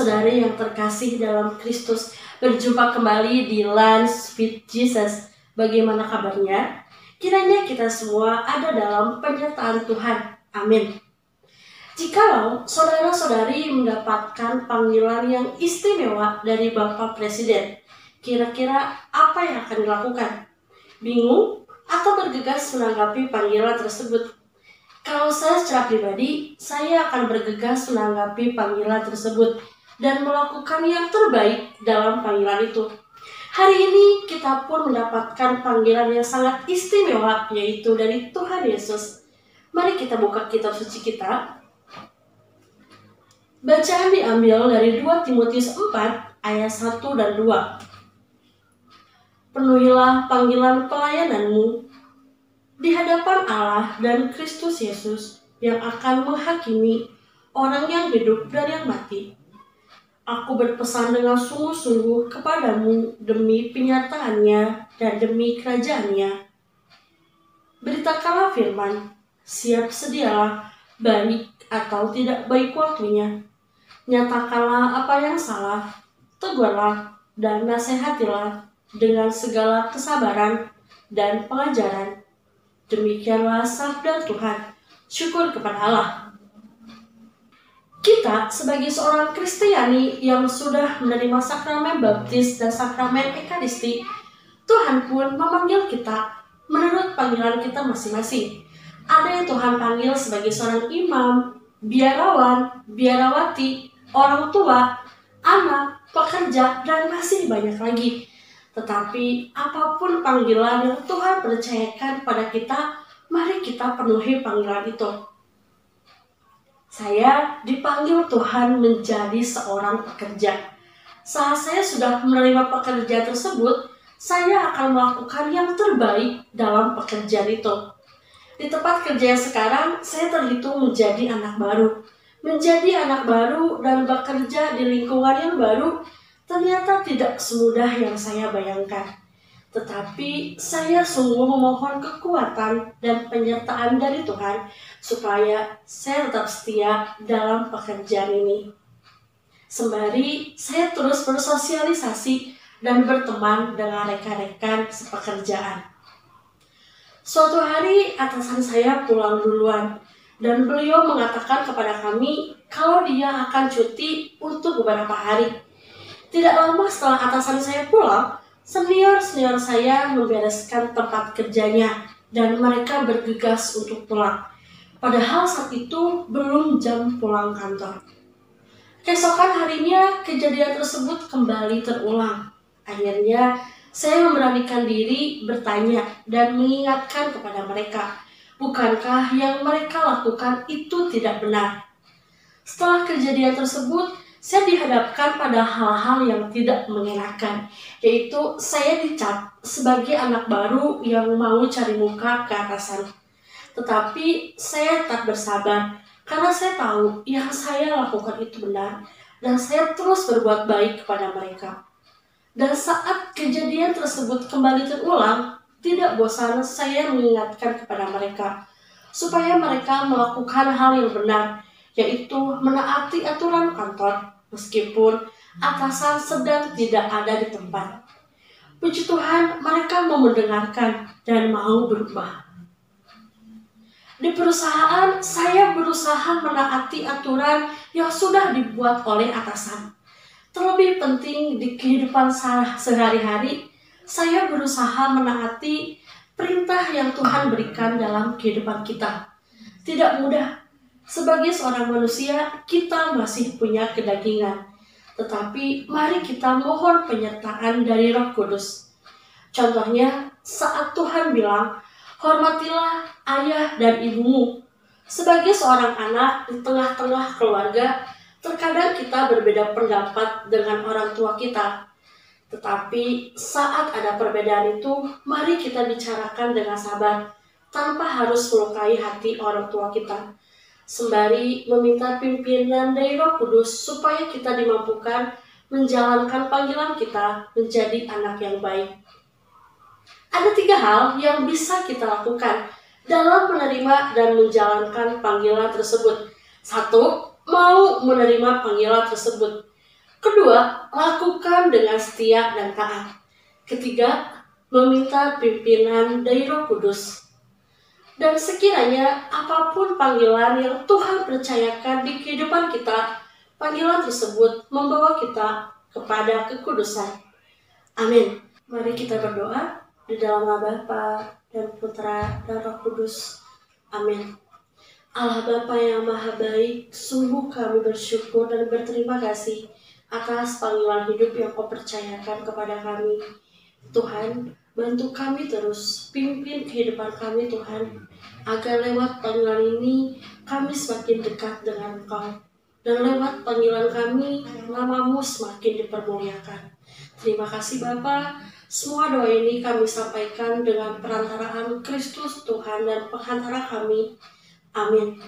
saudara-saudari yang terkasih dalam Kristus, berjumpa kembali di Lunch with Jesus. Bagaimana kabarnya? Kiranya kita semua ada dalam penyertaan Tuhan. Amin. Jikalau saudara-saudari mendapatkan panggilan yang istimewa dari Bapak Presiden, kira-kira apa yang akan dilakukan? Bingung atau bergegas menanggapi panggilan tersebut? Kalau saya secara pribadi, saya akan bergegas menanggapi panggilan tersebut dan melakukan yang terbaik dalam panggilan itu. Hari ini kita pun mendapatkan panggilan yang sangat istimewa, yaitu dari Tuhan Yesus. Mari kita buka kitab suci kita. Bacaan diambil dari 2 Timotius 4 ayat 1 dan 2. Penuhilah panggilan pelayananmu di hadapan Allah dan Kristus Yesus yang akan menghakimi orang yang hidup dan yang mati. Aku berpesan dengan sungguh-sungguh kepadamu demi penyertaannya dan demi kerajaannya. Beritakanlah firman, siap sedialah, baik atau tidak baik waktunya. Nyatakanlah apa yang salah, tegurlah dan nasihatilah dengan segala kesabaran dan pengajaran. Demikianlah sabda Tuhan. Syukur kepada Allah. Kita sebagai seorang Kristiani yang sudah menerima sakramen baptis dan sakramen ekaristi, Tuhan pun memanggil kita menurut panggilan kita masing-masing. Ada yang Tuhan panggil sebagai seorang imam, biarawan, biarawati, orang tua, anak, pekerja, dan masih banyak lagi. Tetapi apapun panggilan yang Tuhan percayakan pada kita, mari kita penuhi panggilan itu. Saya dipanggil Tuhan menjadi seorang pekerja. Saat saya sudah menerima pekerjaan tersebut, saya akan melakukan yang terbaik dalam pekerjaan itu. Di tempat kerja yang sekarang, saya terhitung menjadi anak baru. Menjadi anak baru dan bekerja di lingkungan yang baru ternyata tidak semudah yang saya bayangkan. Tetapi saya sungguh memohon kekuatan dan penyertaan dari Tuhan supaya saya tetap setia dalam pekerjaan ini. Sembari saya terus bersosialisasi dan berteman dengan rekan-rekan sepekerjaan. Suatu hari atasan saya pulang duluan dan beliau mengatakan kepada kami kalau dia akan cuti untuk beberapa hari. Tidak lama setelah atasan saya pulang, senior-senior saya membereskan tempat kerjanya dan mereka bergegas untuk pulang. Padahal saat itu belum jam pulang kantor. Keesokan harinya kejadian tersebut kembali terulang. Akhirnya saya memberanikan diri bertanya dan mengingatkan kepada mereka, bukankah yang mereka lakukan itu tidak benar? Setelah kejadian tersebut, saya dihadapkan pada hal-hal yang tidak mengenakan, yaitu saya dicap sebagai anak baru yang mau cari muka ke atasan. Tetapi saya tak bersabar, karena saya tahu yang saya lakukan itu benar, dan saya terus berbuat baik kepada mereka. Dan saat kejadian tersebut kembali terulang, tidak bosan saya mengingatkan kepada mereka, supaya mereka melakukan hal yang benar, yaitu menaati aturan kantor, meskipun atasan sedang tidak ada di tempat. Puji Tuhan, mereka mau mendengarkan dan mau berubah. Di perusahaan, saya berusaha menaati aturan yang sudah dibuat oleh atasan. Terlebih penting di kehidupan sehari-hari, saya berusaha menaati perintah yang Tuhan berikan dalam kehidupan kita. Tidak mudah. Sebagai seorang manusia, kita masih punya kedagingan. Tetapi mari kita mohon penyertaan dari Roh Kudus. Contohnya, saat Tuhan bilang, hormatilah ayah dan ibumu. Sebagai seorang anak di tengah-tengah keluarga, terkadang kita berbeda pendapat dengan orang tua kita. Tetapi saat ada perbedaan itu, mari kita bicarakan dengan sabar, tanpa harus melukai hati orang tua kita. Sembari meminta pimpinan dari Roh Kudus supaya kita dimampukan menjalankan panggilan kita menjadi anak yang baik. Ada 3 hal yang bisa kita lakukan dalam menerima dan menjalankan panggilan tersebut. 1. Mau menerima panggilan tersebut. Kedua, lakukan dengan setia dan taat. Ketiga, meminta pimpinan dari Roh Kudus. Dan sekiranya apapun panggilan yang Tuhan percayakan di kehidupan kita, panggilan tersebut membawa kita kepada kekudusan. Amin. Mari kita berdoa di dalam nama Bapa dan Putra dan Roh Kudus. Amin. Allah Bapa yang Maha Baik, sungguh kami bersyukur dan berterima kasih atas panggilan hidup yang Kau percayakan kepada kami. Tuhan, bantu kami terus, pimpin kehidupan kami Tuhan, agar lewat panggilan ini kami semakin dekat dengan Engkau. Dan lewat panggilan kami, nama-Mu semakin dipermuliakan. Terima kasih Bapa. Semua doa ini kami sampaikan dengan perantaraan Kristus Tuhan dan penghantara kami. Amin.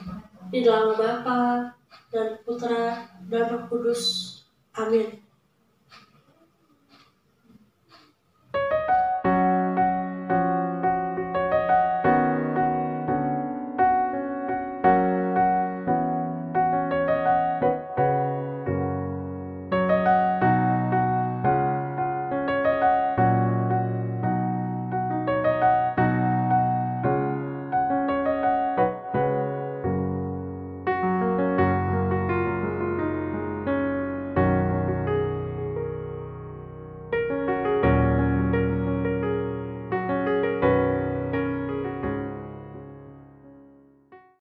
Di dalam Bapa dan Putra dan Roh Kudus. Amin.